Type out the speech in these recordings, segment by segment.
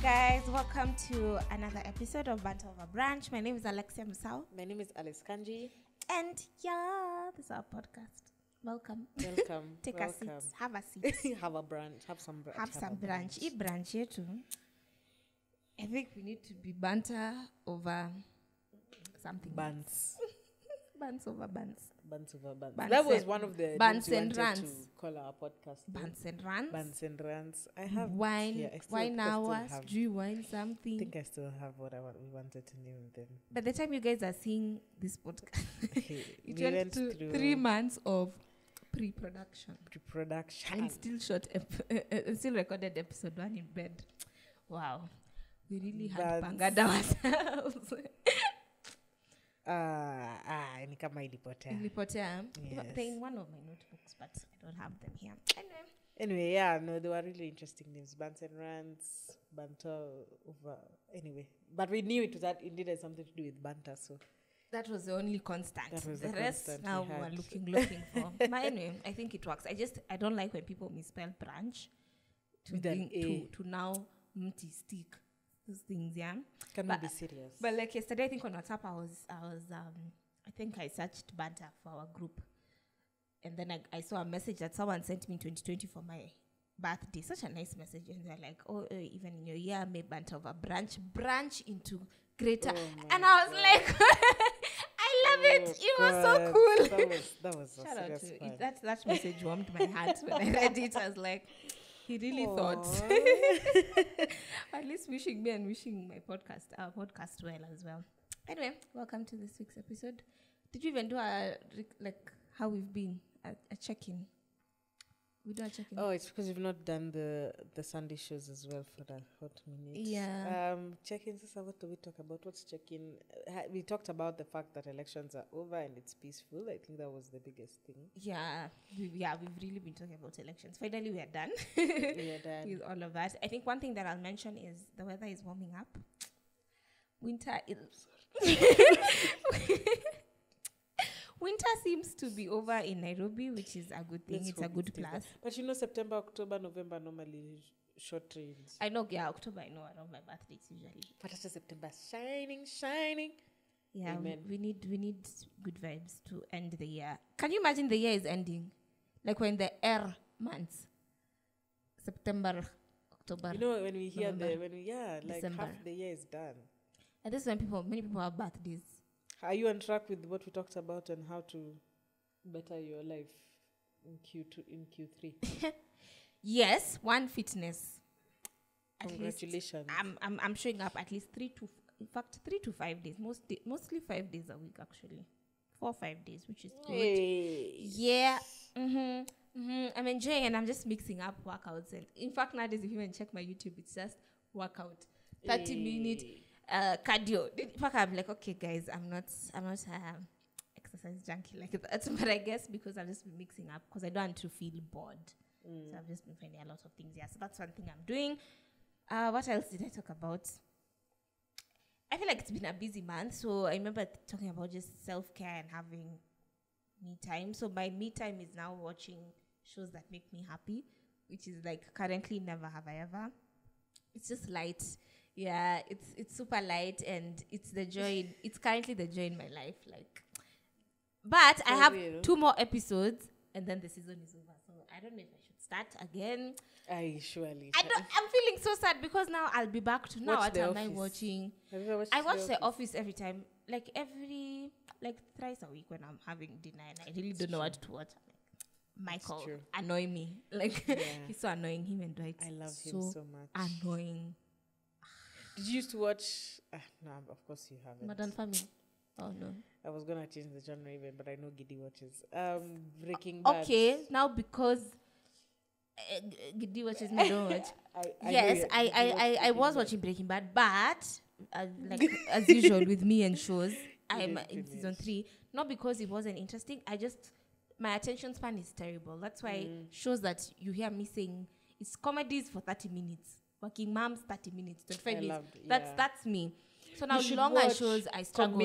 guys, welcome to another episode of Banter Over Brunch. My name is Alexia Musau. My name is Kanji. And yeah, this is our podcast. Welcome. Take a seat. Have a seat. Have a brunch. Have some brunch. Have some brunch. Eat brunch here too. I think we need to be banter over something. Buns. Buns over buns. Buns over buns. Buns That was and- one of the buns names we and wanted runs. to call our podcast. Buns and runs. Buns and runs. I have Wine. yeah, I still- Wine I still hours. have- Do you wine I something? think I still have what we wanted to name them. By the time you guys are seeing this podcast, it We went went to through 3 months of pre-production. Pre-production. And still still recorded episode 1 in bed. Wow. We really had But- pangaed ourselves. Ni kama ilipotea. Nilipotea. Yes. They're in one of my notebooks, but I don't have them here. Anyway, yeah, no, they were really interesting names. Buns and runs, banter over. Anyway, but we knew it needed something to do with banter, so. That was the only constant. That was the the rest constant now we we're had. looking for. But anyway, I think it works. I don't like when people misspell branch With an A. to now mti stick. Those things, yeah. Can But- we be serious? But like yesterday, I think on WhatsApp, I think I searched banter for our group, and then I saw a message that someone sent me in 2020 for my birthday. Such a nice message, and they're like, "Oh, even in your year, may banter over branch into greater." Oh my And I was God. like, "I love it. It was so cool." That was a Shout out serious to fun. it. That message warmed my heart when I read it. I was like, he really thought. At least wishing me and wishing our podcast well as well. Anyway, welcome to this week's episode. Did you even do how we've been a check-in? We do a check-in. Oh, it's because we've not done the Sunday shows as well for a hot minute. Yeah. Check-in, Sasa, what do we talk about? What's check-in? We talked about the fact that elections are over and it's peaceful. I think that was the biggest thing. Yeah, we've really been talking about elections. Finally, we are done. We are done. With all of that. I think one thing that I'll mention is the weather is warming up. Winter seems to be over in Nairobi, which is a good thing. Let's It's a hope good it stays plus. there. But you know, September, October, November, normally short rains. I know, yeah, October, I know, around my birthday, it's usually. But after September, shining. Yeah, Amen. we need good vibes to end the year. Can you imagine the year is ending? Like when the air months, September, October. You know, when we hear November, like December. half the year is done. And this is when many people have birthdays. Are you on track with what we talked about and how to better your life in Q3? Yes, one fitness. At least Congratulations. I'm showing up at least 3 to 5 days. Mostly 5 days a week, actually. 4 or 5 days, which is good. Hey. Yeah. I'm enjoying, and I'm just mixing up workouts. And in fact, nowadays, if you even check my YouTube, it's just workout, 30-minute cardio. In fact, I'm like, okay, guys, I'm not exercise junkie like that. But I guess because I've just been mixing up, because I don't want to feel bored. So I've just been finding a lot of things. Yeah, so that's one thing I'm doing. What else did I talk about? I feel like it's been a busy month, so I remember talking about just self-care and having me time. So my me time is now watching shows that make me happy, which is like currently Never Have I Ever. It's just light. Yeah, it's super light, and it's the joy. It's currently the joy in my life. Like, but I have 2 more episodes, and then the season is over. So I don't know if I should start again. I surely. I'm feeling so sad because now I'll be back to now. Watch What The am I Office. watching? Have you ever watched I watch The Office every time, like thrice a week when I'm having dinner, and I really don't know what to watch. Michael true. annoy me. Like Yeah. he's so annoying. Him and Dwight. I love him so much. Annoying. Did you used to watch? No, of course you haven't. Modern Family. Oh no. I was gonna change the genre even, but I know Giddy watches. Breaking Bad. Okay, now because Giddy watches me, don't watch. Yes, I was watching Breaking Bad, but like as usual with me and shows, I'm didn't in season finish. 3. Not because it wasn't interesting. My attention span is terrible. That's why shows that you hear me saying it's comedies for 30 minutes. Working Moms 30 minutes, 25 minutes. That's me. So now You should longer watch shows I struggle.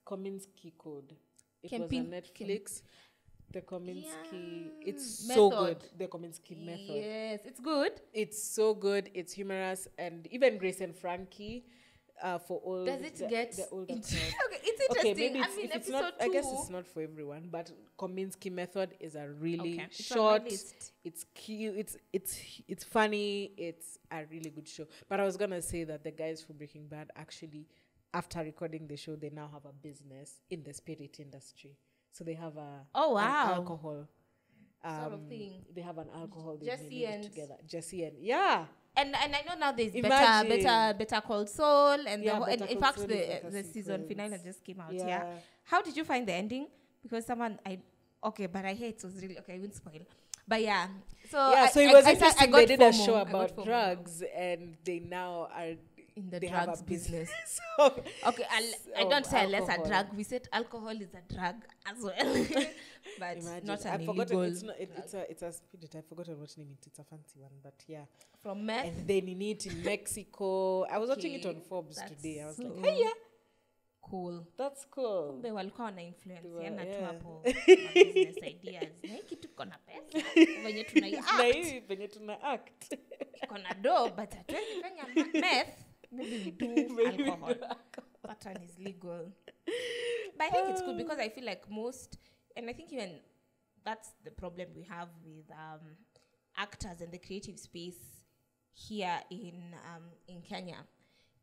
Kominsky Code. It was on Netflix. The Kominsky. Yeah. It's so Method. good. The Kominsky method. Yes, it's good. It's so good. It's humorous, and even Grace and Frankie, for all Does it get the older into crowd. okay, it's Okay, interesting. maybe I mean, if it's episode not. 2. I guess it's not for everyone, but Kominsky method is a really Okay, it's on my short. list. It's cute. It's funny. It's a really good show. But I was gonna say that the guys from Breaking Bad actually, after recording the show, they now have a business in the spirit industry. So they have a Oh, an wow. alcohol Sort of thing. They have an alcohol they Jesse made and- together. Jesse and yeah. And I know now there's Imagine. better Call Saul and Yeah, the whole, and Better in Call fact Saul is the fantastic season ones. finale just came out. Yeah. Yeah. How did you find the ending? Because but I hear it was really okay. I won't spoil. But yeah, so Yeah, so it I was got interesting. They did a FOMO. show I got about FOMO drugs, and they now are in the they have drugs a business. So Okay, I don't say less a alcohol. drug. We said alcohol is a drug as well, but Imagine. not an I've forgotten. illegal It's a spirit. I've forgotten what name it. It's a fancy one, but yeah. from meth. And they need it in Mexico. I was watching it on Okay, Forbes that's today. I was so like, hey, yeah, Cool. that's cool. Kumbe walikuwa wana influence Tuwa- yana tu yeah. hapo ma business ideas. Na hii kitu kona pesa. Venye tunai Na act. hii venye tuna act. Kona do, but hatuwezi fanya meth. Maybe we do alcohol. That one is legal. But I think it's good because I feel like most, and I think even that's the problem we have with actors and the creative space here in Kenya.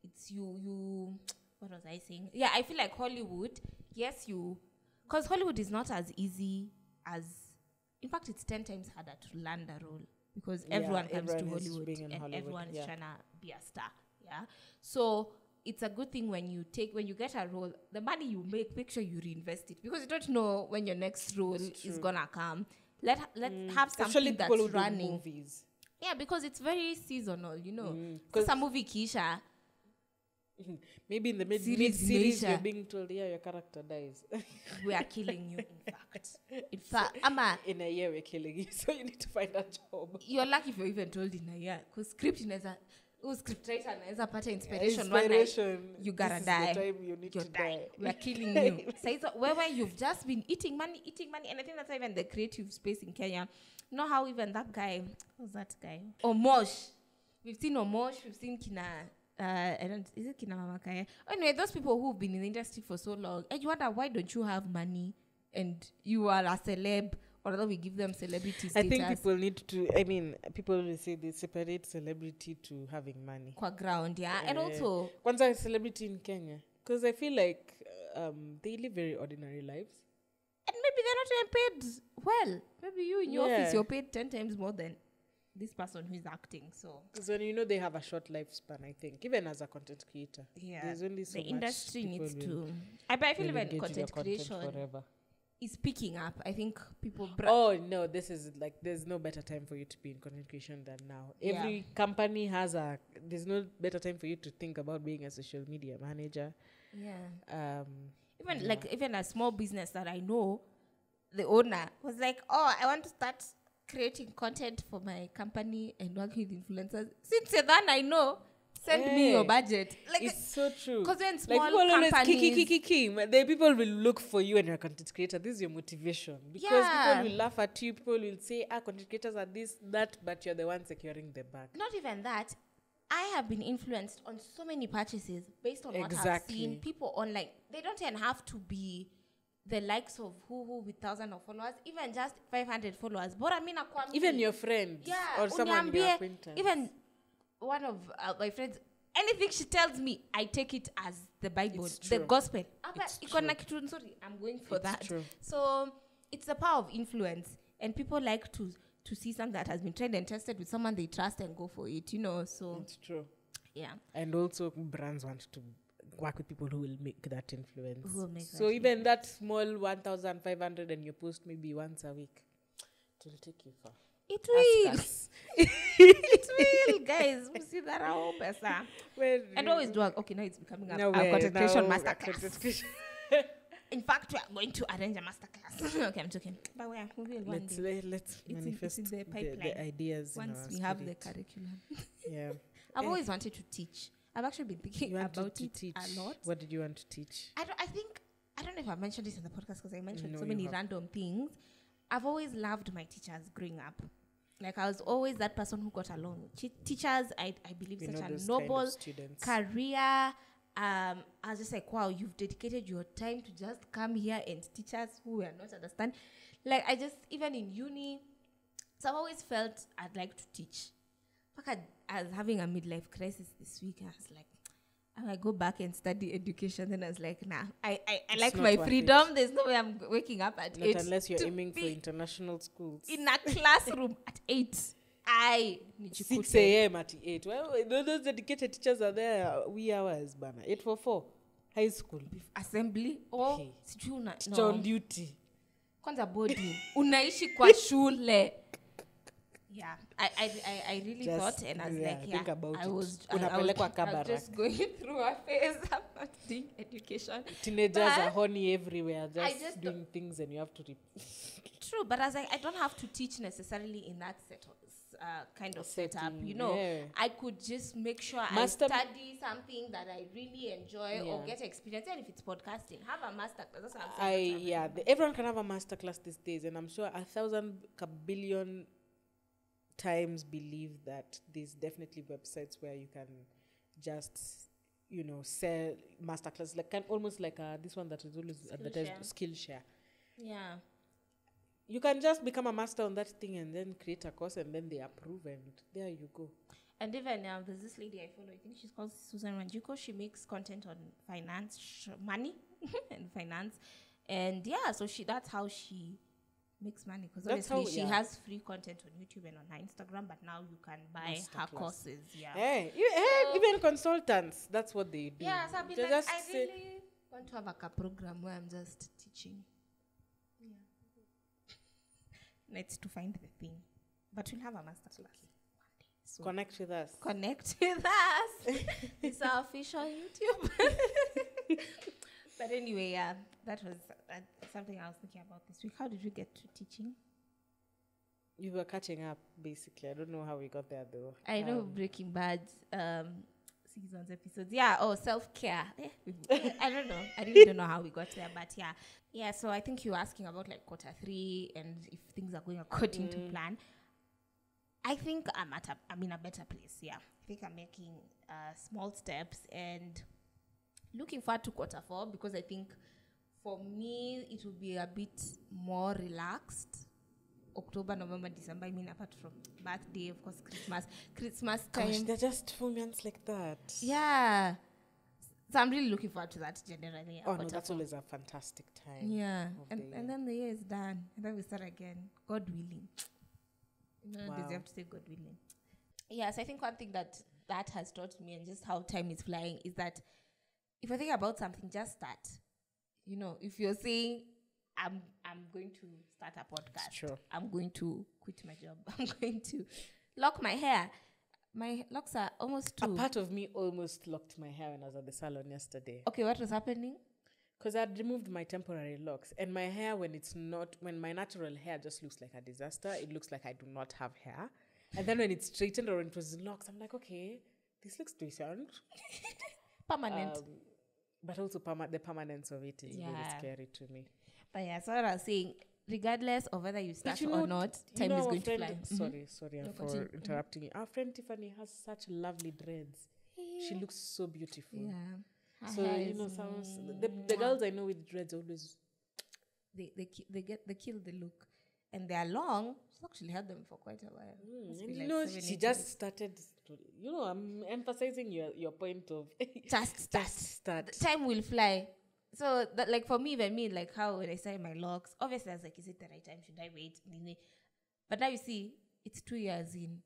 It's you what was I saying? Yeah, I feel like Hollywood, yes, because Hollywood is not as easy as, in fact, it's 10 times harder to land a role because Yeah, everyone comes to everyone is Hollywood being in and Hollywood, everyone is yeah. trying to be a star. Yeah. So it's a good thing when you get a role, the money you make sure you reinvest it because you don't know when your next role is gonna come. Let's have Especially something people who that's do running. movies. Yeah, because it's very seasonal, you know. 'Cause- Because a movie Kisha, Maybe in the Series mid-series, imeisha. you're being told, yeah, your character dies. we are killing you, in fact. In fact, Ama, In a year, we're killing you, so you need to find a job. you're lucky if you're even told in a year. Because script script writer anaweza pata inspiration one night. Inspiration. You gotta this is die. the time you need You to die. We are killing you. So where you've just been eating money, and I think that's even the creative space in Kenya. You know how even that guy, who's that guy? Omosh. We've seen Omosh, we've seen Kina, is it Kina Mama Kaya? Anyway, those people who've been in the industry for so long, and you wonder why don't you have money and you are a celeb, or rather we give them celebrity status. I think people will say they separate celebrity to having money. Qua ground, yeah. And also, Once a celebrity in Kenya, because I feel like they live very ordinary lives. and maybe they're not even paid well. Maybe you in your Yeah. office, you're paid 10 times more than this person who is acting. So Because when they have a short lifespan, I think, even as a content creator, yeah, there's only so the much industry people needs will- to. But I feel will even engage in your content creation forever. is picking up. I think people. Oh no, this is like there's no better time for you to be in content creation than now. Yeah. Every company there's no better time for you to think about being a social media manager. Yeah. Yeah. Even a small business that I know, the owner was like, "Oh, I want to start creating content for my company and working with influencers. Since you're done, I know. Send me your budget." Like It's so true. because when Like small people always companies, kiki. The people will look for you and you're a content creator. This is your motivation. Because Yeah. people will laugh at you. People will say, content creators are this, that, but you're the one securing the bag. not even that. I have been influenced on so many purchases based on what I've Exactly. seen. People online, they don't even have to be the likes of who with thousands of followers, even just 500 followers. But I mean, Even your friend yeah, or someone in your uniambie, acquaintance. even one of my friends, anything she tells me, I take it as the Bible, It's the true. gospel. It's Iko na kitu nzuri, I'm going for It's that. true. So it's the power of influence, and people like to see something that has been tried and tested with someone they trust and go for it. So It's true. yeah. And also brands want to work with people who will make that influence. Who will make so that even that small 1,500 and you post maybe once a week, it will take you far. It will. Ask us. It will, guys. We see that our pesa. And always do. Okay, now it's becoming a content creation masterclass. In fact, we are going to arrange a masterclass. Okay, I'm joking. But we will one day. Let's in manifest the the pipeline. ideas. Once in our we have the spirit. curriculum. Yeah. I've always wanted to teach. I've actually been thinking You wanted about to it teach. a lot. What did you want to teach? I don't know if I mentioned this in the podcast because I mentioned No, so you many have. random things. I've always loved my teachers growing up. Like, I was always that person who got along with teachers. I believe We such know a those noble kind of students. career. I was just like, wow, you've dedicated your time to just come here and teach us who we are not understand. Like, I just, even in uni, so I've always felt I'd like to teach. I was having a midlife crisis this week. I was like, I might go back and study education. Then I was like, nah, I like not my worth freedom. There's no way I'm waking up at Not 8. unless you're to aiming for be international schools. in a classroom at 8. I 6 a.m. at 8. Well, those dedicated teachers are there wee hours, bana. 8 for 4. High school. assembly or Hey. sijui una- Teacher on no. duty. Kwanza boarding unaishi kwa shule. Yeah, I really Just, thought, and I was like, think about I it. was Unapelekwa I was Kabarak. just going through a phase. I'm not doing education. Teenagers But are horny everywhere, just doing things, and you have to True, but as I don't have to teach necessarily in that kind of setup. setting, You know, yeah. I could just make sure I study something that I really enjoy or Yeah. get experience. And if it's podcasting, have a master class. That's what I'm saying. Everyone can have a master class these days, and I'm sure 1,000 billion times believe that there's definitely websites where you can just sell master classes, like almost like this one that is always advertised, Skillshare. Yeah. You can just become a master on that thing and then create a course, and then they approve, and there you go. And even there's this lady I follow, I think she's called Susan Ranjiko. She makes content on finance, money and finance. And so that's how she makes money. Because obviously she has free content on YouTube and on her Instagram, but now you can buy her courses. Yeah. Even consultants, that's what they do. Yeah, so I'll be They like, just I say- really want to have a program where I'm just teaching. Yeah. It's to find the thing. But we'll have a master class. So Connect with us. Connect with us. It's our official YouTube. But anyway, that was something I was thinking about this week. How did we get to teaching? You were catching up, basically. I don't know how we got there, though. I know Breaking Bad seasons, episodes. Yeah, self-care. I don't know. I really don't know how we got there, but yeah. Yeah, so I think you were asking about like quarter 3 and if things are going according to plan. I think I'm in a better place, yeah. I think I'm making small steps and looking forward to quarter 4 because I think for me it will be a bit more relaxed. October, November, December, I mean apart from birthday, of course, Christmas time. Gosh, they're just 4 months like that. Yeah. So I'm really looking forward to that generally. Oh, no, that's always a fantastic time. Yeah. And then the year is done. And then we start again. God willing. Wow. Deserve to say God willing. Yes, I think one thing that has taught me and just how time is flying is that if I think about something, just start. If you're saying I'm going to start a podcast. Sure. I'm going to quit my job. I'm going to lock my hair. My locks are almost A part of me almost locked my hair when I was at the salon yesterday. Okay, what was happening? Because I'd removed my temporary locks. And my hair, when my natural hair just looks like a disaster, it looks like I do not have hair. And then when it's straightened or when it was locks, I'm like, okay, this looks decent. Permanent. But also the permanence of it is really scary to me. But yeah, so what I was saying, regardless of whether you start or not, time is going to fly. Sorry for interrupting you. Our friend Tiffany has such lovely dreads. Yeah. She looks so beautiful. Yeah. So the girls I know with dreads always they kill the look, and they are long. She's actually had them for quite a while. She just started. I'm emphasizing your point of just start. The time will fly. So that, like for me, like how when I started my locks, obviously I was like, is it the right time? Should I wait? But now you see, it's 2 years in.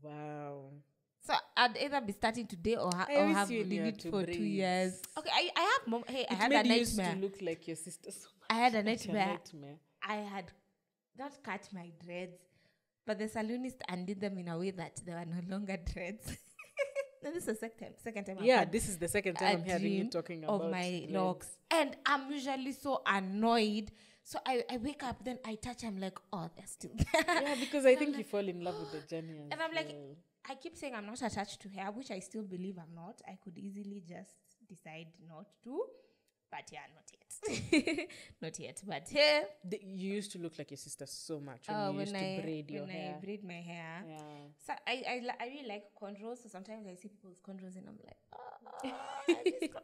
Wow. So I'd either be starting today or have did it for 2 years. Okay, I have mom. Hey, I had a nightmare. Used to look like your sister. So I had a nightmare. I had not cut my dreads, but the salonist undid them in a way that they were no longer dreads. No, this is the second time. Yeah, this is the second time I'm hearing you talking about my locks, and I'm usually so annoyed. So I wake up, then I touch. I'm like, oh, they're still there. Yeah, because I think you fall in love with the journey. And I'm like, I keep saying I'm not attached to hair, which I still believe I'm not. I could easily just decide not to. But yeah, not yet. Not yet. But yeah. You used to look like your sister so much when you used to braid your hair. I braid my hair. Yeah. So I really like cornrows. So sometimes I see people's cornrows and I'm like,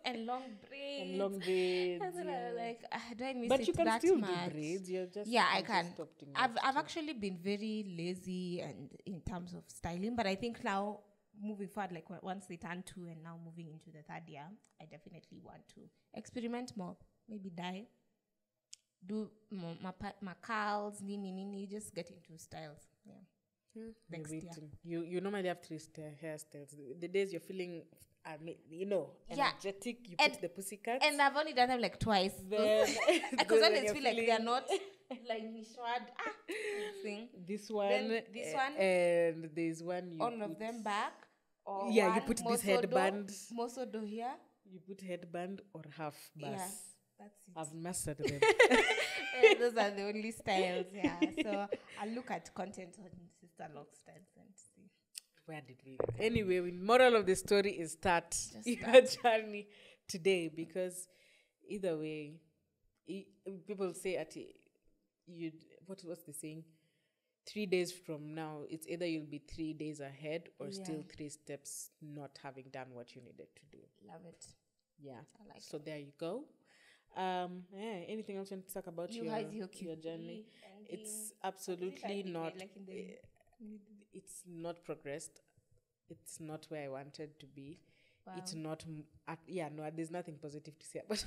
and long braids. And long braids. And then I'm like, do I miss but it you can that still much? do braids. You're just I can. I've I've actually been very lazy and in terms of styling, but I think now moving forward, like once they turn 2 and now moving into the 3rd year, I definitely want to experiment more. Maybe dye, do my curls, nini, just get into styles. Yeah. Next year. You normally have 3 hairstyles. The days you're feeling, energetic, you and, put the pussycat. And I've only done them like twice. Because I always feel like they're not like Nishwad. This one, and there's one you all of them back. Or you put this headband. Mosodo here. You put headband or half bus. Yeah, that's it. I've mastered them. Those are the only styles, yeah. So I'll look at content on Sister Lock styles and see. Where did we? Anyway, the moral of the story is start your journey today, because either way, people say what's the saying? 3 days from now, it's either you'll be 3 days ahead or still 3 steps not having done what you needed to do. Love it. Yeah. I like so there you go. Anything else you want to talk about your journey? It's absolutely not. It's not progressed. It's not where I wanted to be. Wow. It's not. There's nothing positive to say about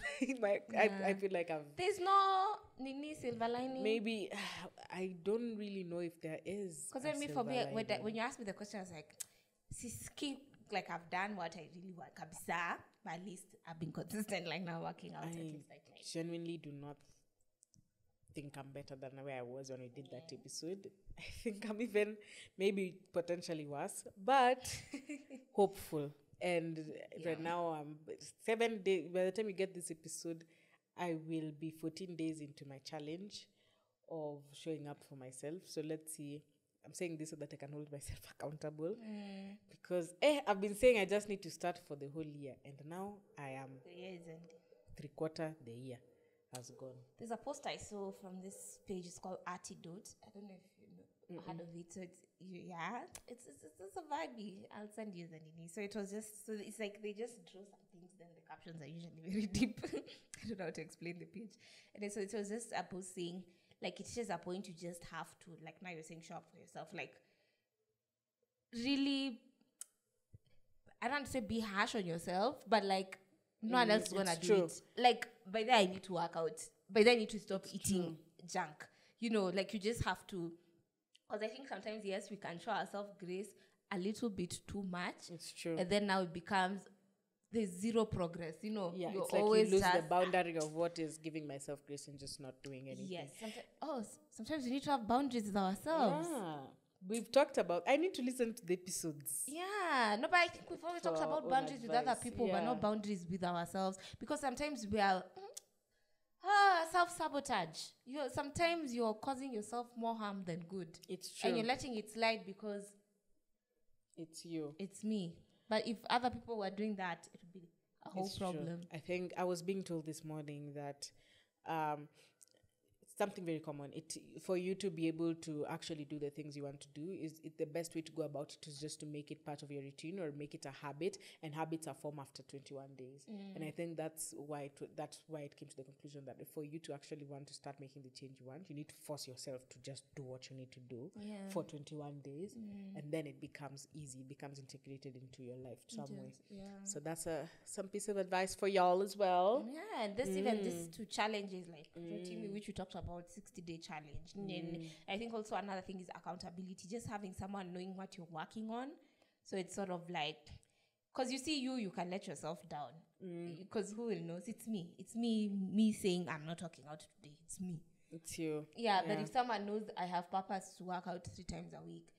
I feel like there's no Nini silver lining. Maybe I don't really know if there is. Because for me, when you ask me the question, I was like, Siski, like I've done what I really want, kabisa, but at least I've been consistent, like now working out. I genuinely do not think I'm better than where I was when we did that episode. I think I'm even maybe potentially worse, but hopeful. And right now I'm 7 days. By the time you get this episode, I will be 14 days into my challenge of showing up for myself. So let's see. I'm saying this so that I can hold myself accountable. Because I've been saying I just need to start for the whole year. And now I am 3/4 the year has gone. There's a post I saw from this page. It's called Antidote. I don't know if you know heard of it. So it's a vibe. I'll send you the Nini. So it was just, so it's like they just draw some things, then the captions are usually very deep. I don't know how to explain the page. And then, so it was just a post saying, like, it's just a point you just have to, like, now you're saying show up for yourself. Like, really, I don't want to say be harsh on yourself, but like, no one else is going to do it. Like, by then I need to work out. By then I need to stop eating junk. You know, like, you just have to. Because I think sometimes, yes, we can show ourselves grace a little bit too much. It's true. And then now it becomes, there's zero progress. You know, yeah, you're it's like always you lose the boundary of what is giving myself grace and just not doing anything. Yes. Sometimes we need to have boundaries with ourselves. Yeah. We've talked about, I need to listen to the episodes. Yeah. No, but I think we've always talked about boundaries with other people, but not boundaries with ourselves. Because sometimes we are... self-sabotage. Sometimes you're causing yourself more harm than good. It's true. And you're letting it slide because it's you. It's me. But if other people were doing that, it would be a whole problem. True. I think I was being told this morning that something very common. For you to be able to actually do the things you want to do, the best way to go about it is just to make it part of your routine or make it a habit. And habits are formed after 21 days. And I think that's why it came to the conclusion that for you to actually want to start making the change you want, you need to force yourself to just do what you need to do for 21 days. And then it becomes easy, it becomes integrated into your life some way. Yeah. So that's some piece of advice for y'all as well. Yeah, and this two challenges like routine, which we talked about, 60-day challenge. And I think also another thing is accountability, just having someone knowing what you're working on. So it's sort of like, because you see you can let yourself down. Because who will know? It's me saying I'm not working out today. It's me. It's you. Yeah, but if someone knows I have purpose to work out 3 times a week,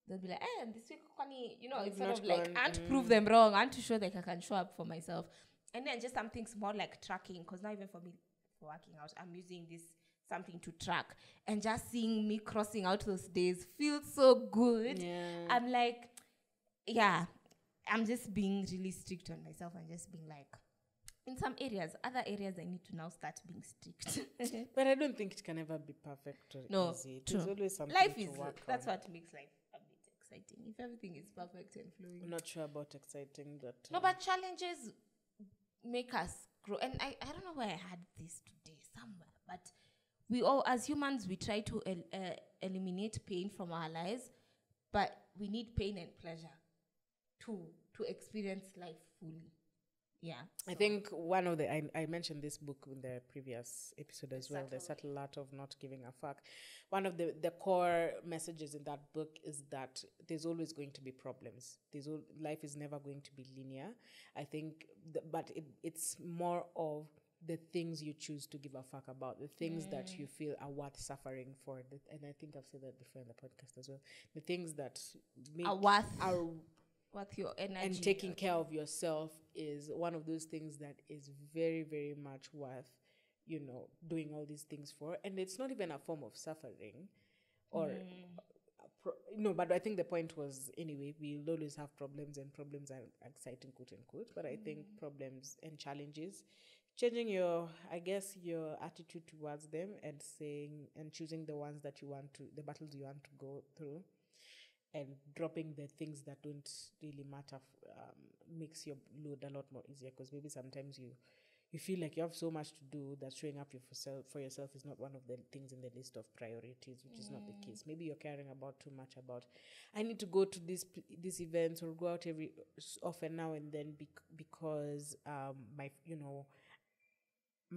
they'll be like, this week, it's sort of like, I want to prove them wrong. I want to show that I can show up for myself. And then just something small like tracking, because now even for me, for working out, I'm using this something to track, and just seeing me crossing out those days feels so good. I'm like, I'm just being really strict on myself and just being like, in some areas. Other areas, I need to now start being strict. But I don't think it can ever be perfect or No, easy. true. There's always something Life to is work that's on. what makes life a bit exciting. If everything is perfect and flowing. I'm not sure about exciting that. No, but challenges make us grow. And I don't know where I had this today somewhere, but we all, as humans, we try to eliminate pain from our lives, but we need pain and pleasure to experience life fully. Yeah. I think one of the, I mentioned this book in the previous episode as well, The Subtle Art of Not Giving a Fuck. One of the core messages in that book is that there's always going to be problems. Life is never going to be linear. I think, but it's more of the things you choose to give a fuck about, the things that you feel are worth suffering for. And I think I've said that before in the podcast as well. The things that make Are worth your energy. And taking care of yourself is one of those things that is very, very much worth, doing all these things for. And it's not even a form of suffering or, but I think the point was, anyway, we'll always have problems, and problems are exciting, quote unquote. But I think problems and challenges, changing your attitude towards them and choosing the ones that the battles you want to go through, and dropping the things that don't really matter makes your load a lot more easier, because maybe sometimes you feel like you have so much to do that showing up for yourself is not one of the things in the list of priorities, which is not the case. Maybe you're caring about too much about, I need to go to these events or go out every often now and then because my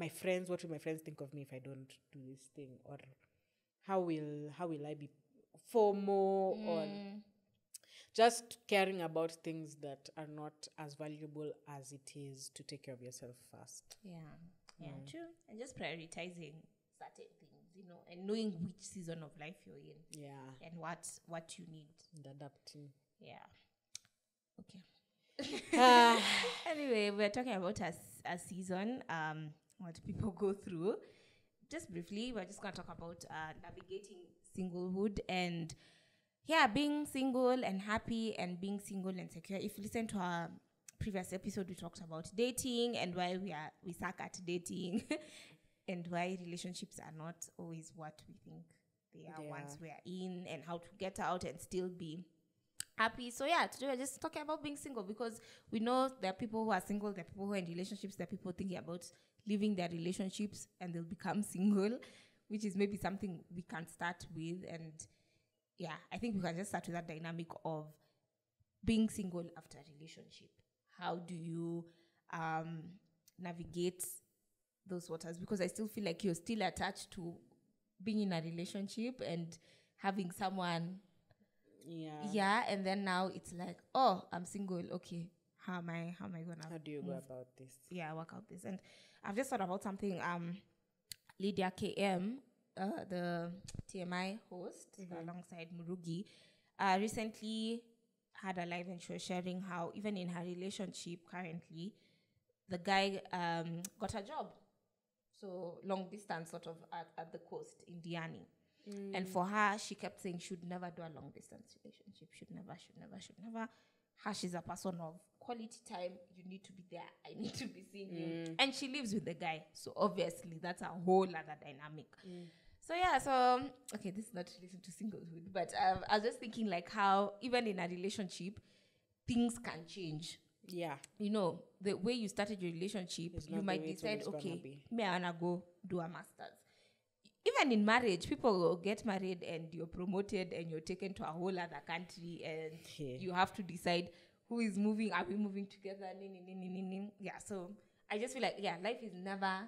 friends, what will my friends think of me if I don't do this thing, or how will I be FOMO, or just caring about things that are not as valuable as it is to take care of yourself first. Yeah, true. And just prioritizing certain things, and knowing which season of life you're in. Yeah. And what you need. And adapting. Yeah. Okay. Anyway, we're talking about a season, what people go through. Just briefly, we're just going to talk about navigating singlehood and being single and happy, and being single and secure. If you listen to our previous episode, we talked about dating and why we suck at dating and why relationships are not always what we think they are once we are in, and how to get out and still be happy. So today we're just talking about being single, because we know there are people who are single, there are people who are in relationships, there are people thinking about leaving their relationships and they'll become single, which is maybe something we can start with. And I think we can just start with that dynamic of being single after a relationship. How do you navigate those waters? Because I still feel like you're still attached to being in a relationship and having someone. Yeah, and then now it's like, oh, I'm single. Okay, how am I gonna? How do you go about this? Yeah, work out this. And I've just thought about something. Lydia KM, the TMI host, alongside Murugi, recently had a live, and she was sharing how even in her relationship currently, the guy got a job, so long distance sort of at the coast in Diani. And for her, she kept saying she would never do a long distance relationship. Should never. Her, she's a person of quality time. You need to be there. I need to be seeing you. And she lives with the guy. So obviously, that's a whole other dynamic. So okay, this is not related to singlehood, but I was just thinking like how even in a relationship, things can change. Yeah. The way you started your relationship, you might decide, okay, me, I wanna go do a master's. Even in marriage, people will get married and you're promoted and you're taken to a whole other country, and you have to decide who is moving. Are we moving together? Yeah, so I just feel like, life is never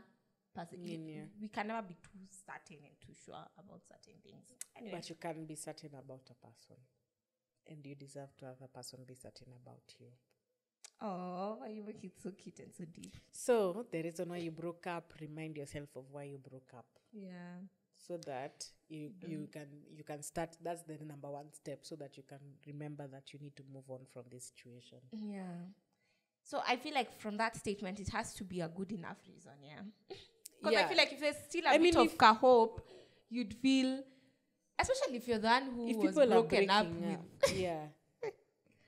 perfect. We can never be too certain and too sure about certain things. Anyway. But you can be certain about a person, and you deserve to have a person be certain about you. Oh, why you make it so cute and so deep? So the reason why you broke up, remind yourself of why you broke up. Yeah. So that you can start. That's the number one step, so that you can remember that you need to move on from this situation. Yeah. So I feel like from that statement, it has to be a good enough reason. Yeah. Because I feel like if there's still a bit of hope, you'd feel, especially if you're the one who was broken up with. Yeah.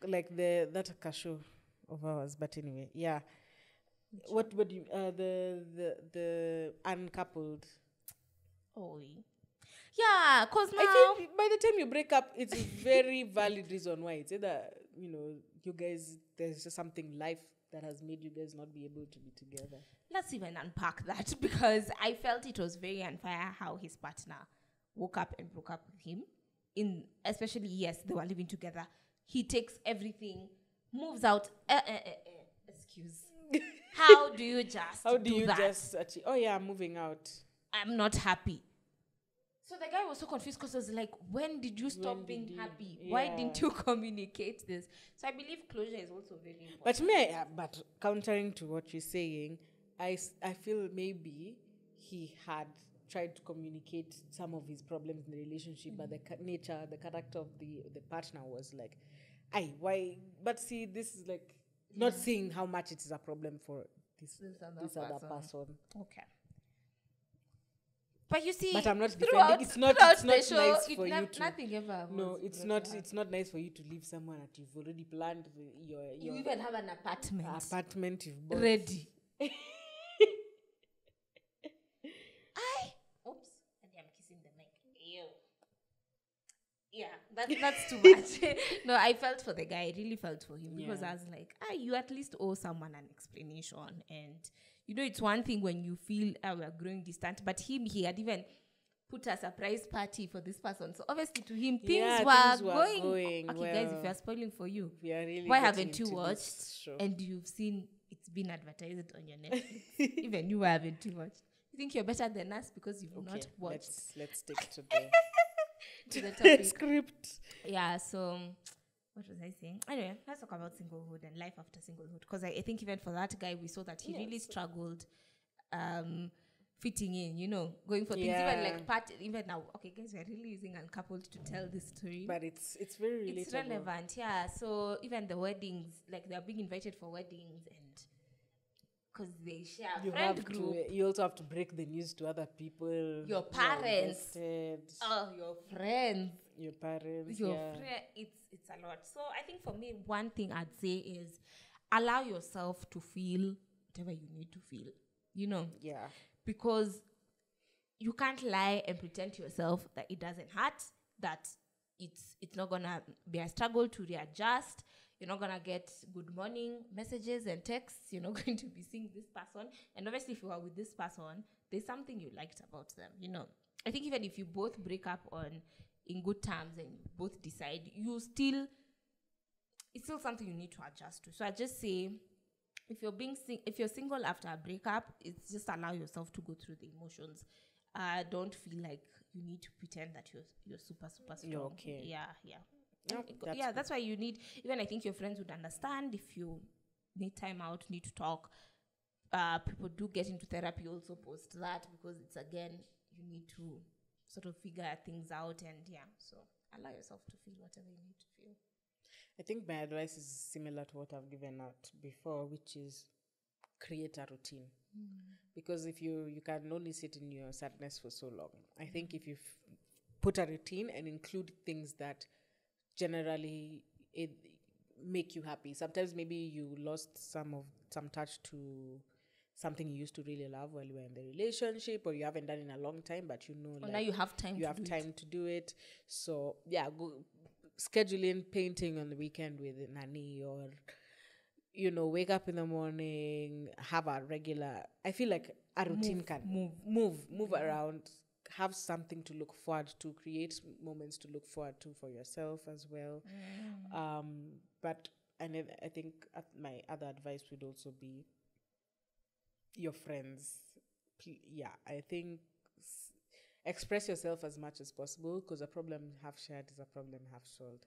Like that Kasho of ours, but anyway, What do you the uncoupled? Oh, yeah, cause now I think by the time you break up, it's a very valid reason why. It's either you guys, there's just something life that has made you guys not be able to be together. let's even unpack that because I felt it was very unfair how his partner woke up and broke up with him. Especially, yes, they were living together. He takes everything, moves out. Excuse. How do you just How do you that? just achieve? Oh yeah, I'm moving out. I'm not happy. So the guy was so confused because I was like, when did you stop being happy? Yeah. Why didn't you communicate this? So I believe closure is also very important. But countering to what you're saying, I feel maybe he had tried to communicate some of his problems in the relationship, but the character of the partner was like, why? But see, this is like not seeing how much it is a problem for this other person. Okay. But you see, but I'm not defending. It's not nice for you to. Nothing ever. No, it's not. It's not nice for you to leave someone that you've already planned. You even have an apartment. Apartment you've bought. Ready. Oops. And I'm kissing the mic. Ew. Yeah, that's too much. No, I felt for the guy. I really felt for him because I was like, you at least owe someone an explanation. And it's one thing when you feel we're growing distant, but he had even put a surprise party for this person. So obviously to him, things were going okay, well. Guys, if you're spoiling for you, really why haven't you watched? And you've seen it's been advertised on your Netflix. Even you haven't watched. You think you're better than us because you've not watched. Let's stick to the topic. Script. Yeah, so what was I saying? Anyway, let's talk about singlehood and life after singlehood. Because I think even for that guy, we saw that he really struggled fitting in, going for things. Even now, okay, guys, we're really using uncoupled to tell this story. But it's very relatable. It's relevant, yeah. So even the weddings, like they're being invited for weddings and because they share a friend group. You also have to break the news to other people. Your parents. Your friends. Your parents. It's a lot. So I think for me, one thing I'd say is allow yourself to feel whatever you need to feel. Yeah. Because you can't lie and pretend to yourself that it doesn't hurt, that it's not gonna be a struggle to readjust. You're not going to get good morning messages and texts. You're not going to be seeing this person. And obviously, if you are with this person, there's something you liked about them. I think even if you both break up in good terms and you both decide, it's still something you need to adjust to. So I just say, if you're single after a breakup, it's just allow yourself to go through the emotions. Don't feel like you need to pretend that you're super, super strong. You're okay. Yeah. That's why you need, even I think your friends would understand if you need time out, need to talk. People do get into therapy also post that because it's again, you need to sort of figure things out and so allow yourself to feel whatever you need to feel. I think my advice is similar to what I've given out before, which is create a routine. Because if you can only sit in your sadness for so long. I think if you put a routine and include things that generally it make you happy. Sometimes maybe you lost some touch to something you used to really love while you were in the relationship, or you haven't done in a long time, but now you have time. To do it. So go scheduling painting on the weekend with Nani, or wake up in the morning, have a regular. I feel like a routine can move around. Have something to look forward to, create moments to look forward to for yourself as well. But I think my other advice would also be your friends. I think express yourself as much as possible, because a problem half shared is a problem half solved.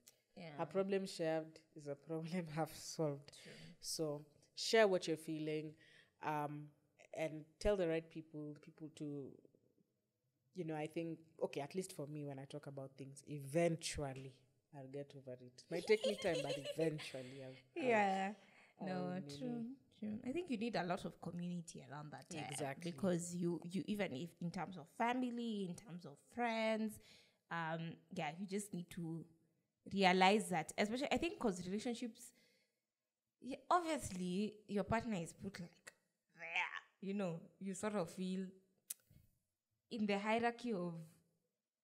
A problem shared is a problem half solved. True. So share what you're feeling, and tell the right people to. I think, at least for me, when I talk about things, eventually I'll get over it. It might take me time, but eventually True. I think you need a lot of community around that time. Exactly. Because you even if in terms of family, in terms of friends, you just need to realize that, especially, I think, because relationships, obviously, your partner is put like you sort of feel in the hierarchy of,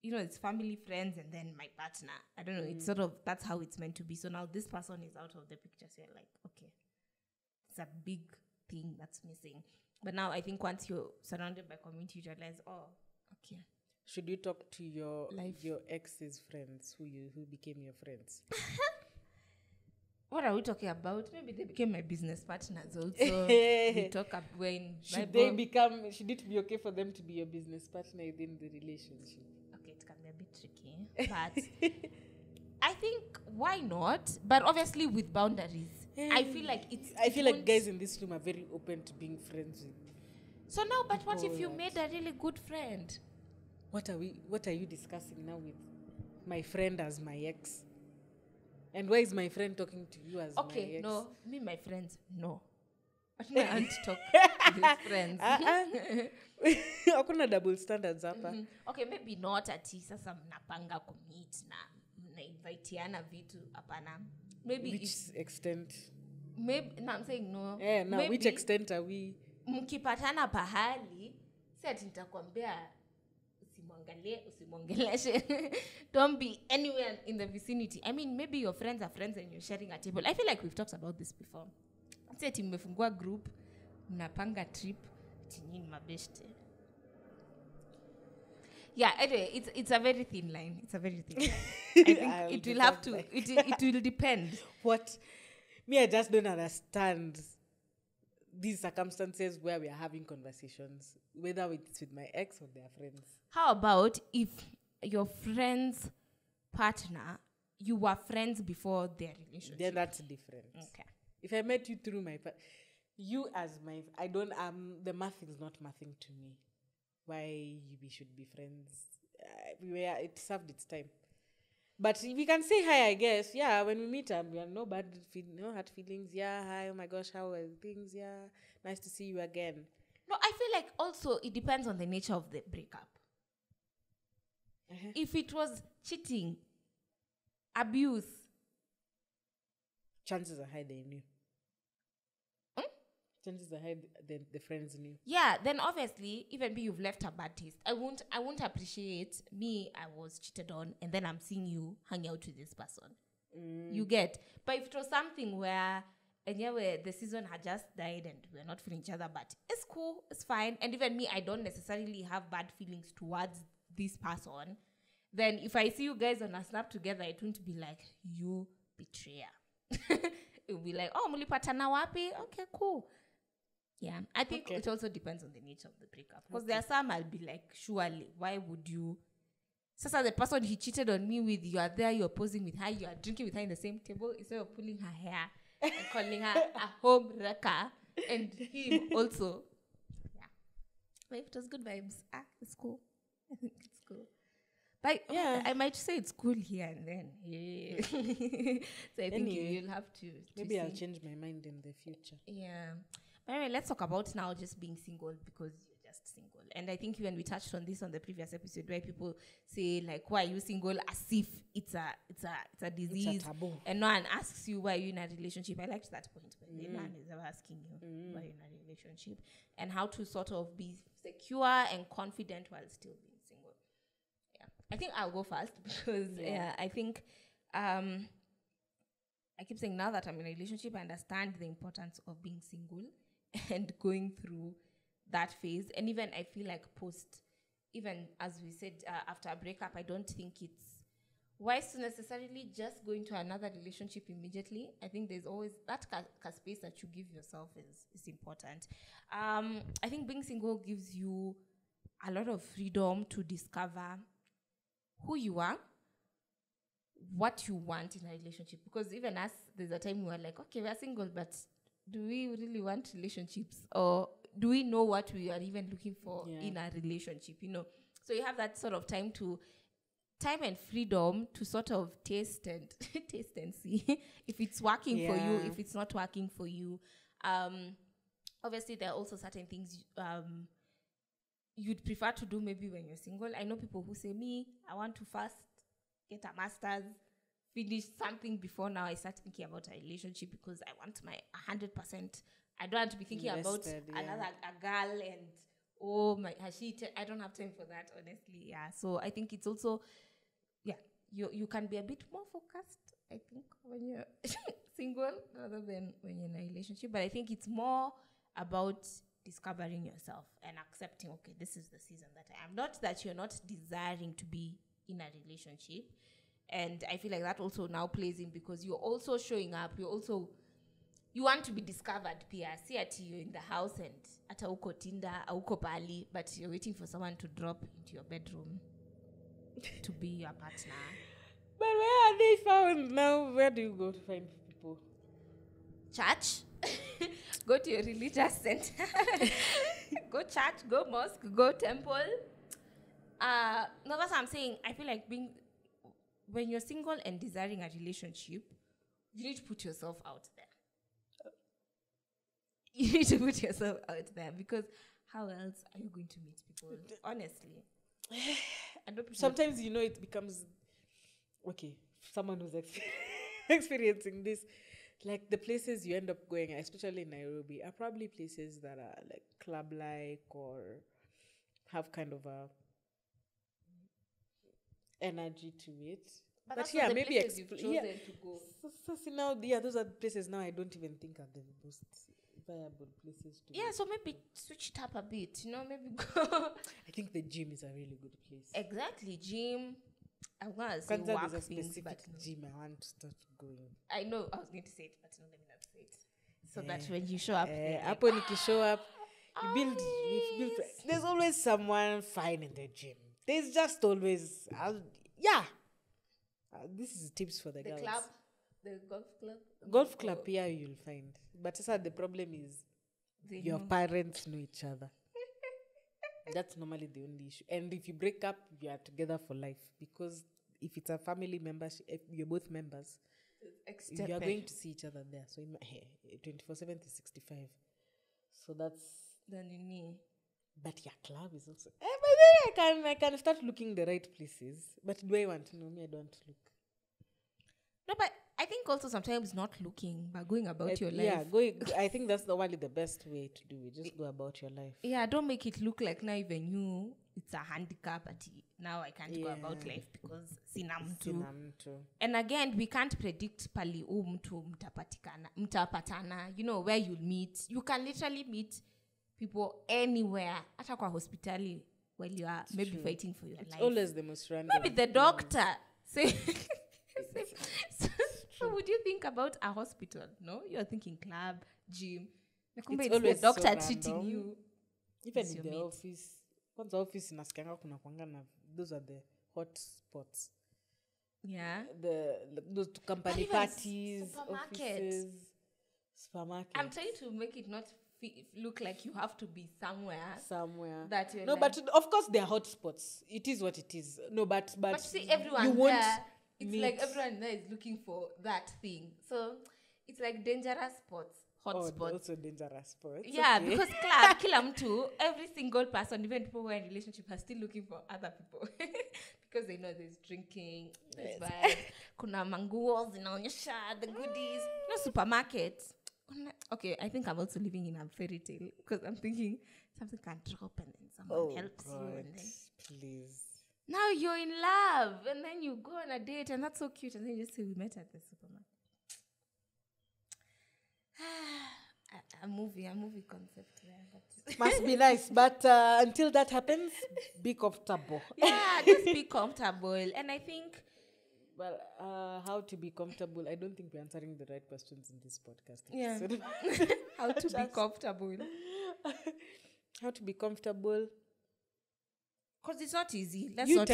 it's family, friends, and then my partner. I don't know. It's sort of, that's how it's meant to be. So now this person is out of the picture. So you're like, okay, it's a big thing that's missing. But now I think once you're surrounded by community, you realize, oh, okay. Should you talk to your ex's friends who became your friends? What are we talking about? Maybe they became my business partners also. We talk up when should it be okay for them to be your business partner within the relationship? Okay, it can be a bit tricky, but I think why not? But obviously with boundaries. I feel like guys in this room are very open to being friends with. So now, but what if you made a really good friend? What are you discussing now with my friend as my ex? And why is my friend talking to you as my ex? Okay, no, my friends, no. But my aunt talk with friends. Hakuna double standards hapa. Okay, maybe not ati sasa mnapanga commit na mnainviteana vitu hapana. Maybe which extent? Maybe I'm saying no. Now which extent are we? Mkipatana pahali, si ati nitakwambia usimwongeleshe. Don't be anywhere in the vicinity. I mean, maybe your friends are friends and you're sharing a table. I feel like we've talked about this before. Si ati mmefungua group, mnapanga trip, tinyini mabeshte. Yeah, anyway, it's a very thin line. It's a very thin line. I think it will have to, it will depend. What? Me, I just don't understand these circumstances where we are having conversations, whether it's with my ex or their friends. How about if your friend's partner, you were friends before their relationship? Then that's different. Okay. If I met you through you as my, the math is not mathing to me. Why we should be friends? It served its time. But we can say hi, I guess. Yeah, when we meet, we have no hard feelings. Yeah, hi, oh my gosh, how are things? Yeah, nice to see you again. No, I feel like also it depends on the nature of the breakup. If it was cheating, abuse, chances are high they knew. Chances are high the friends knew. Yeah, then obviously, even if you've left a bad taste, I won't appreciate I was cheated on, and then I'm seeing you hang out with this person. You get? But if it was something where the season had just died and we're not feeling each other, but it's cool, it's fine, and even I don't necessarily have bad feelings towards this person, then if I see you guys on a snap together, it won't be like, you betrayer. It will be like, oh, mulipatana wapi? Okay, cool. Yeah, I think it also depends on the nature of the breakup. Because there are some I'll be like, surely, why would you? Sasa the person he cheated on me with, you are there, you're posing with her, you are drinking with her in the same table, instead of pulling her hair and calling her a home wrecker, and him also. Yeah. But if it was good vibes, it's cool. I think it's cool. But yeah, I might say it's cool here and then. Yeah. So I think you'll have to maybe I'll change my mind in the future. Yeah. But anyway, let's talk about now just being single, because you're just single. And I think even we touched on this on the previous episode, where people say like, why are you single, as if it's a disease. It's a taboo. And no one asks you why you're in a relationship. I liked that point, but no one is ever asking you why you're in a relationship, and how to sort of be secure and confident while still being single. Yeah. I think I'll go first because I think I keep saying, now that I'm in a relationship, I understand the importance of being single and going through that phase. And even I feel like even as we said, after a breakup, I don't think it's wise to necessarily just go into another relationship immediately. I think there's always that space that you give yourself is important. I think being single gives you a lot of freedom to discover who you are, what you want in a relationship. Because even us, there's a time we were like, okay, we're single, but do we really want relationships? Or do we know what we are even looking for in a relationship? So you have that sort of time and freedom to sort of taste and see if it's working for you, if it's not working for you. Obviously, there are also certain things you'd prefer to do maybe when you're single. I know people who say, I want to first get a master's, finish something before now I start thinking about a relationship, because I want my 100% I don't want to be thinking Invested, about another a girl and oh my, has she? I don't have time for that, honestly. Yeah. So I think it's also, yeah, you can be a bit more focused, I think, when you're single rather than when you're in a relationship. But I think it's more about discovering yourself and accepting, okay, this is the season that I am. Not that you're not desiring to be in a relationship. And I feel like that also now plays in because you're also showing up. You want to be discovered, Pia. See at you in the house and at auko Tinder, auko Pali, but you're waiting for someone to drop into your bedroom to be your partner. But where are they found now? Where do you go to find people? Church. Go to your religious center. Go church, go mosque, go temple. No, that's what I'm saying. I feel like when you're single and desiring a relationship, you need to put yourself out there. You need to put yourself out there because how else are you going to meet people? Honestly. Sometimes, it becomes, okay, someone who's experiencing this, like the places you end up going, especially in Nairobi, are probably places that are like club-like or have kind of a energy to it. But yeah, maybe you've chosen to go. So now, those are the places now I don't even think are the most viable places to go. Yeah, so maybe switch it up a bit, maybe go. I think the gym is a really good place. Exactly, gym. I want to say There's work a things, specific but no. gym I want to start going. I know, I was going to say it, but no, let me not say it. So that when you show up, when you show up, you build. There's always someone fine in the gym. There's just always, this is tips for the girls. Club, the golf club. Golf club, yeah, you'll find. But the problem is your parents know each other. That's normally the only issue. And if you break up, you are together for life. Because if it's a family membership, if you're both members, you are going to see each other there. So 24/7 is 65. So that's... Then you need... But your club is also... but then I can start looking the right places. But do I want to know? Me, I don't look. No, but I think also sometimes not looking, but going about your life. Yeah, I think that's the best way to do it. Just go about your life. Yeah, don't make it look like now even you, it's a handicap. Now I can't go about life because sina mtu. And again, we can't predict pali mtu mtapatana, where you'll meet. You can literally meet people anywhere, hata kwa hospitali, while you are maybe fighting for your life. It's always the most random. Maybe the doctor. So would you think about a hospital? No? You're thinking club, gym. It's always the doctor so treating you. Even in the office. Once the office inasikanga kuna kwangana, those are the hot spots. Yeah. Those company parties, offices, supermarket. I'm trying to make it not look like you have to be somewhere. That you're but of course there are hot spots. It is what it is. No, but see everyone there. It's like everyone there is looking for that thing. So it's like dangerous spots, hot spots. Also dangerous spots. Yeah, okay. Because club, kila mtu, every single person, even people who are in relationship, are still looking for other people. Because they know there's drinking, there's vibes, kuna manguo, zinaonyesha, the goodies. Supermarket. Okay, I think I'm also living in a fairy tale. Because I'm thinking something can drop and then someone helps you. And then, please. Now you're in love, and then you go on a date, and that's so cute, and then you just say, we met at the supermarket. a movie concept there. But must be nice, but until that happens, be comfortable. Yeah, just be comfortable. And I think... Well, how to be comfortable, I don't think we're answering the right questions in this podcast. Yeah. How to be comfortable. How to be comfortable... Because it's not easy. You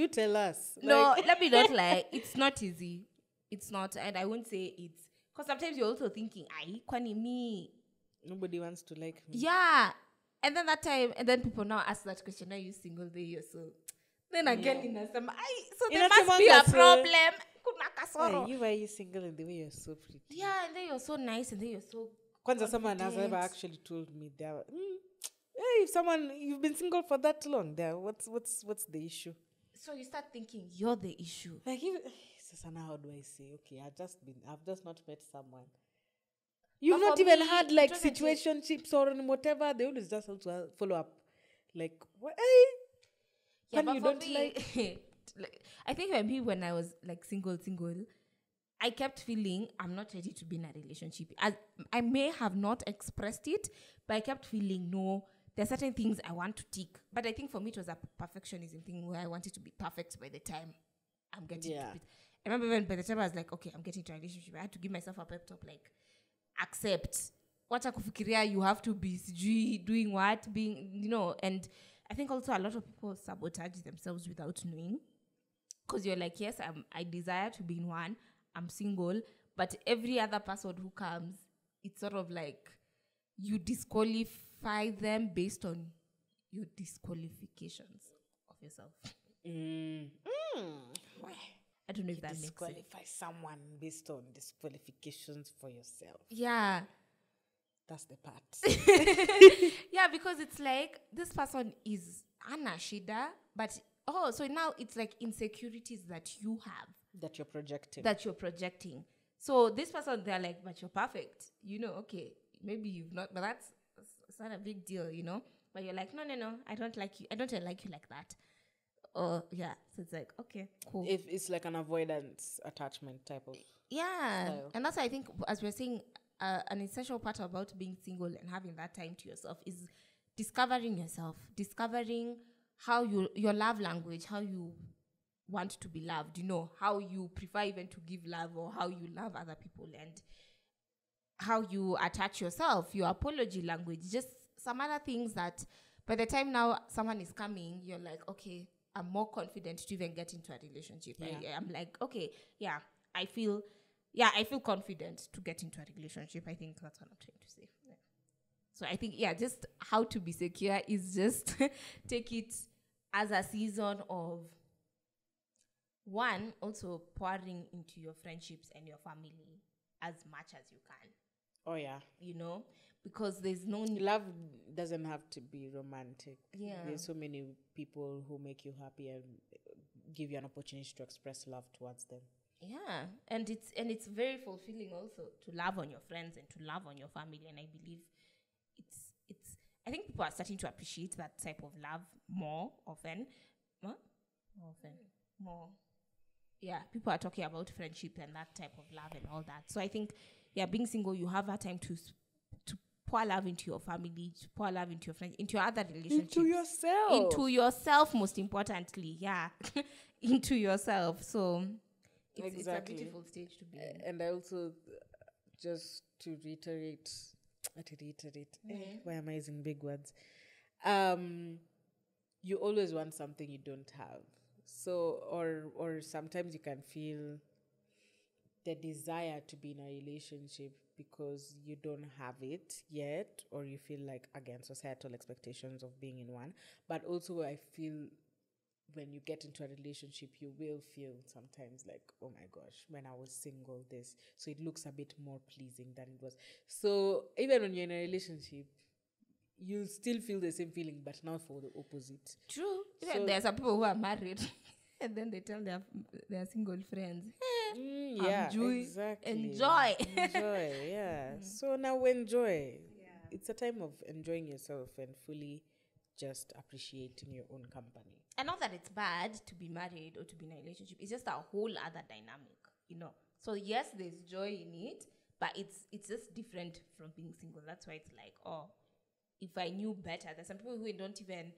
tell us. No, let me not lie. It's not easy. It's not. And I won't say it's... Because sometimes you're also thinking, kwani me? Nobody wants to like me. Yeah. And then that time, and then people now ask that question, are you single? You're so... Then again, so there must be a problem. Why are you single and the way you're so pretty? Yeah, and then you're so nice and then you're so... Kwanza someone has ever actually told me that... Hey, if you've been single for that long, what's the issue? So you start thinking you're the issue. Like, Susanna, how do I say? Okay, I've just not met someone. You've But not for even me, had it like wasn't just- situationships or whatever. They always just also follow up. Like, what? Hey, Yeah, and but you for don't me, like. like, I think when I was like single, I kept feeling I'm not ready to be in a relationship. I may have not expressed it, but I kept feeling no. There are certain things I want to tick. But I think for me it was a perfectionism thing where I wanted to be perfect by the time I'm getting to it. I remember when by the time I was like, okay, I'm getting to a relationship, I had to give myself a pep talk, like, accept. Wacha kufikiria you have to be doing what, being, and I think also a lot of people sabotage themselves without knowing. Because you're like, yes, I desire to be in one, I'm single, but every other person who comes, it's sort of like you disqualify them based on your disqualifications of yourself. I don't know if that makes sense. Disqualify someone based on disqualifications for yourself. Yeah. That's the part. Yeah, because it's like this person is Anna Shida, but so now it's like insecurities that you have. That you're projecting. So this person, they're like, but you're perfect. Okay, maybe you've not, but it's not a big deal, But you're like, no, I don't like you. I don't like you like that. Yeah. So it's like, okay, cool. If it's like an avoidance attachment type of style. And that's why I think, as we're saying, an essential part about being single and having that time to yourself is discovering yourself, discovering how your love language, how you want to be loved, how you prefer even to give love, or how you love other people, and how you attach yourself, your apology language, just some other things that by the time now someone is coming, you're like, okay, I'm more confident to even get into a relationship. Yeah. I'm like, okay, yeah, I feel confident to get into a relationship. I think that's what I'm trying to say. Yeah. So I think, just how to be secure is just take it as a season of, one, also pouring into your friendships and your family as much as you can. Oh, yeah. Because there's no... Love doesn't have to be romantic. Yeah. There's so many people who make you happy and give you an opportunity to express love towards them. Yeah. And it's very fulfilling also to love on your friends and to love on your family. And I believe I think people are starting to appreciate that type of love more often. More. Yeah, people are talking about friendship and that type of love and all that. So I think, being single, you have that time to pour love into your family, to pour love into your friends, into your other relationships. Into yourself, most importantly. Yeah. Into yourself. So it's a beautiful stage to be in. And I also, just to reiterate, why am I using big words? You always want something you don't have. So, or sometimes you can feel the desire to be in a relationship because you don't have it yet, or you feel like, again, societal expectations of being in one. But also I feel when you get into a relationship, you will feel sometimes like, oh my gosh, when I was single, this. So it looks a bit more pleasing than it was. So even when you're in a relationship, you still feel the same feeling, but now for the opposite. True. So there are some people who are married and then they tell their single friends, exactly. Enjoy, yeah. So now enjoy. Yeah. It's a time of enjoying yourself and fully just appreciating your own company. And not that it's bad to be married or to be in a relationship. It's just a whole other dynamic, So yes, there's joy in it, but it's just different from being single. That's why it's like, if I knew better. There's some people who don't even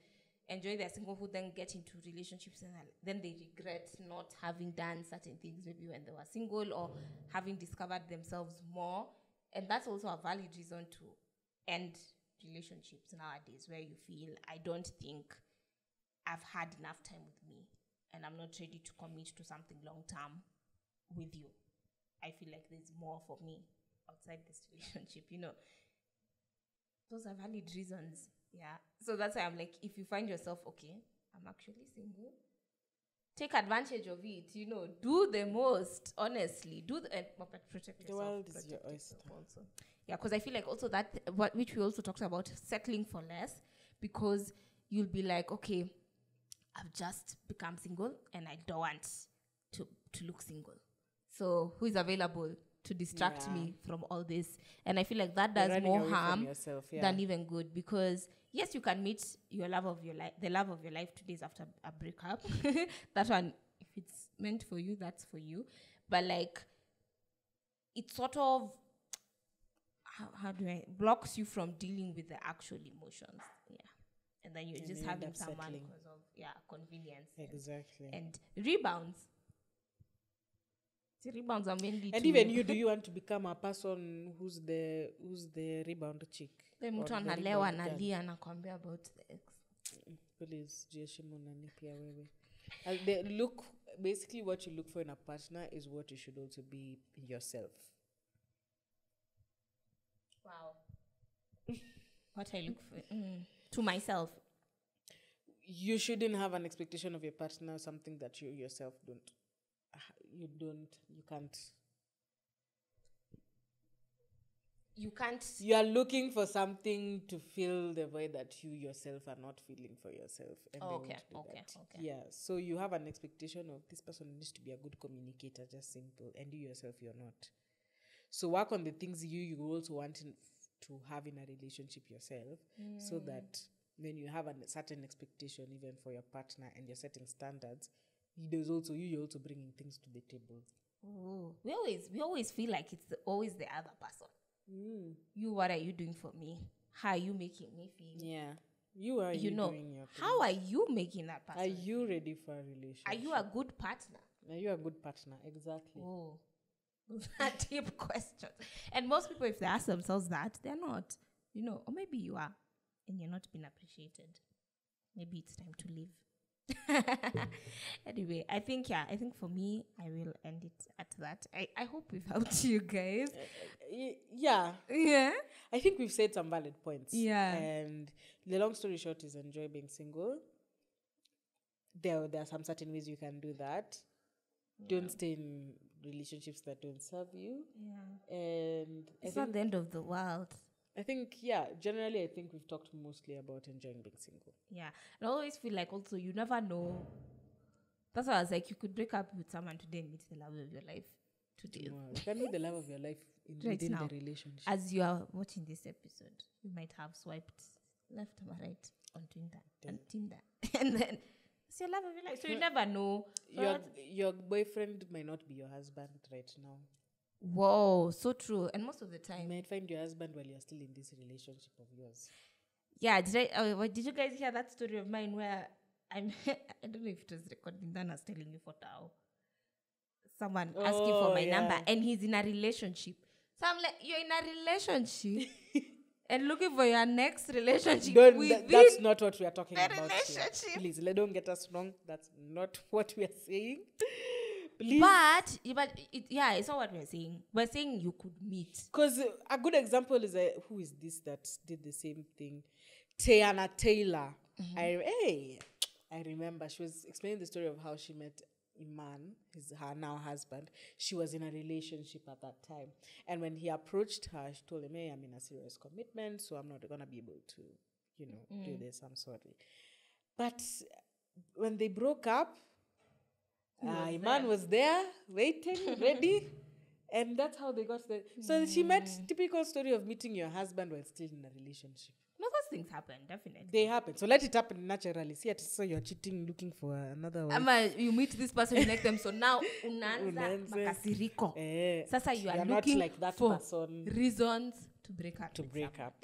enjoy their singlehood, then get into relationships, and then they regret not having done certain things maybe when they were single, or having discovered themselves more. And that's also a valid reason to end relationships nowadays, where you feel, I don't think I've had enough time with me and I'm not ready to commit to something long term with you. I feel like there's more for me outside this relationship, Those are valid reasons. Yeah. So that's why I'm like, if you find yourself, okay, I'm actually single, take advantage of it, do the most, honestly. Protect yourself. The world is your oyster. Also. Yeah, because I feel like also that, which we also talked about, settling for less, because you'll be like, okay, I've just become single and I don't want to look single. So who is available? to distract Yeah. me from all this. And I feel like that You're does running more away from harm yourself, yeah. than even good, because yes, you can meet your love of your life, the love of your life 2 days after a breakup. That one, if it's meant for you, that's for you. But like, it sort of, how do I, blocks you from dealing with the actual emotions. Yeah. And then you're And just you end having up someone settling. because of, convenience. Exactly. And rebounds. The rebounds are mainly And to, even you, do you want to become a person who's the rebound chick? then or mtu the analewa rebound girl? analia anakwambia about the ex. Please, jiheshimu nani pia wewe. Basically what you look for in a partner is what you should also be yourself. Wow. What I look for to myself. You shouldn't have an expectation of your partner, something that you yourself don't. You can't. You can't. You are looking for something to fill the void that you yourself are not feeling for yourself. And they won't do that. Okay. Yeah. So you have an expectation of this person needs to be a good communicator, just simple. And you yourself, you're not. So work on the things you also want to have in a relationship yourself, so that when you have a certain expectation, even for your partner, and you're setting standards, you're also bringing things to the table. Oh, we always feel like it's always the other person. You, what are you doing for me? How are you making me feel? Yeah. You doing your thing? How are you making that person? Are you ready for a relationship? Are you a good partner? Are you a good partner? Exactly. Oh, those are deep questions. And most people, if they ask themselves that, they're not. Or maybe you are, and you're not being appreciated. Maybe it's time to leave. Anyway, I think for me, I will end it at that. I hope we've helped you guys. Yeah. I think we've said some valid points. Yeah. And the long story short is enjoy being single. There are some certain ways you can do that. Yeah. Don't stay in relationships that don't serve you. Yeah. And it's not the end of the world. I think, generally I think we've talked mostly about enjoying being single. Yeah. And I always feel like also you never know. That's why I was like, you could break up with someone today and meet the love of your life today. You can meet the love of your life within the relationship. As you are watching this episode, you might have swiped left or right on Tinder. And then it's your love of your life. So you never know. Your boyfriend might not be your husband right now. Whoa, so true. And most of the time, you might find your husband while you're still in this relationship of yours. Yeah, did you guys hear that story of mine where I don't know if it was recording, then I was telling you for Tao. Someone asking for my number and he's in a relationship. So I'm like, you're in a relationship and looking for your next relationship. That's not what we are talking about. Relationship. Here. Please, don't get us wrong. That's not what we are saying. Please. But it's not what we're saying. We're saying you could meet. Because a good example is who is this that did the same thing? Tiana Taylor. I remember she was explaining the story of how she met Iman, her now husband. She was in a relationship at that time. And when he approached her, she told him, hey, I'm in a serious commitment, so I'm not going to be able to, do this. I'm sorry. But when they broke up, Iman was there, waiting, ready. And that's how they got there. So she met typical story of meeting your husband while still in a relationship. No, those things happen, definitely. They happen. So let it happen naturally. See, so you're cheating, looking for another one. You meet this person, you like them. So now, unaanza makasiriko. Sasa you are looking like that for person. Reasons to break up.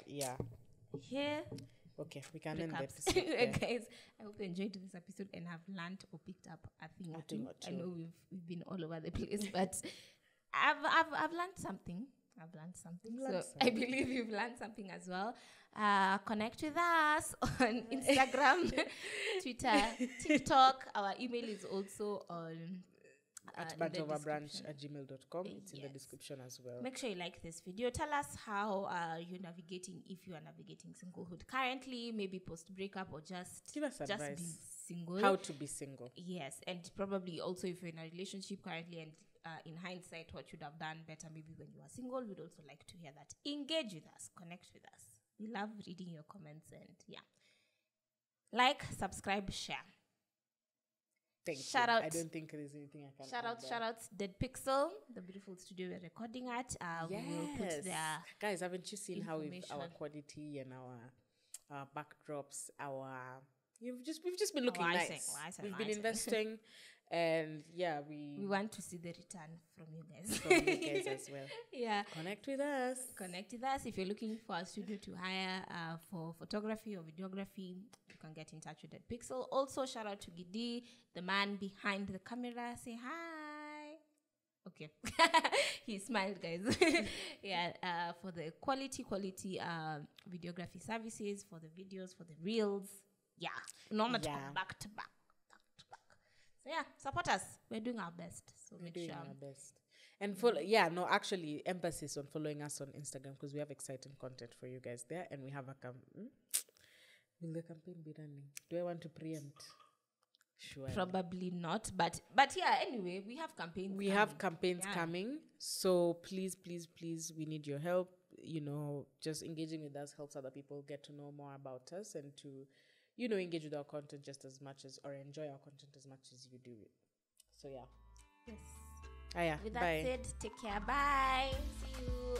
Yeah. Here. Okay, we can end the episode. Guys, I hope you enjoyed this episode and have learned or picked up a thing or two. I know we've been all over the place, but I've learned something. So I believe you've learned something as well. Connect with us on Instagram, Twitter, TikTok. Our email is also on at banteroverbrunch@gmail.com. It's in the description as well. Make sure you like this video. Tell us how you're navigating, if you are navigating singlehood currently, maybe post breakup, or just give us advice. Be single. How to be single. Yes, and probably also if you're in a relationship currently, and in hindsight, what you'd have done better maybe when you were single. We'd also like to hear that. Engage with us. Connect with us. We love reading your comments, and like, subscribe, share. Thank Shout you. out. I don't think there's anything I can add there. Shout out Dead Pixel, the beautiful studio we're recording at. We will put their Guys, haven't you seen how our information. quality and our backdrops, we've just been looking nice. We've been investing, and yeah, we want to see the return from you guys. from you guys as well. Yeah. Connect with us. Connect with us. If you're looking for a studio to hire for photography or videography, you can get in touch with that Pixel. Also, shout out to Gidi, the man behind the camera. Say hi. Okay. He smiled, guys. Yeah. For the quality videography services, for the videos, for the reels. Yeah. Not back to back. So yeah, support us. We're doing our best. So We're doing our best. And follow, actually, emphasis on following us on Instagram because we have exciting content for you guys there, and we have a will the campaign be running? Do I want to preempt? Sure. Probably not, but yeah. Anyway, we have campaigns. We have campaigns coming, so please, we need your help. Just engaging with us helps other people get to know more about us and to, engage with our content just as much as, or enjoy our content as much as you do it. So yeah. Yes. Yeah. With that Bye. said, take care. Bye. See you.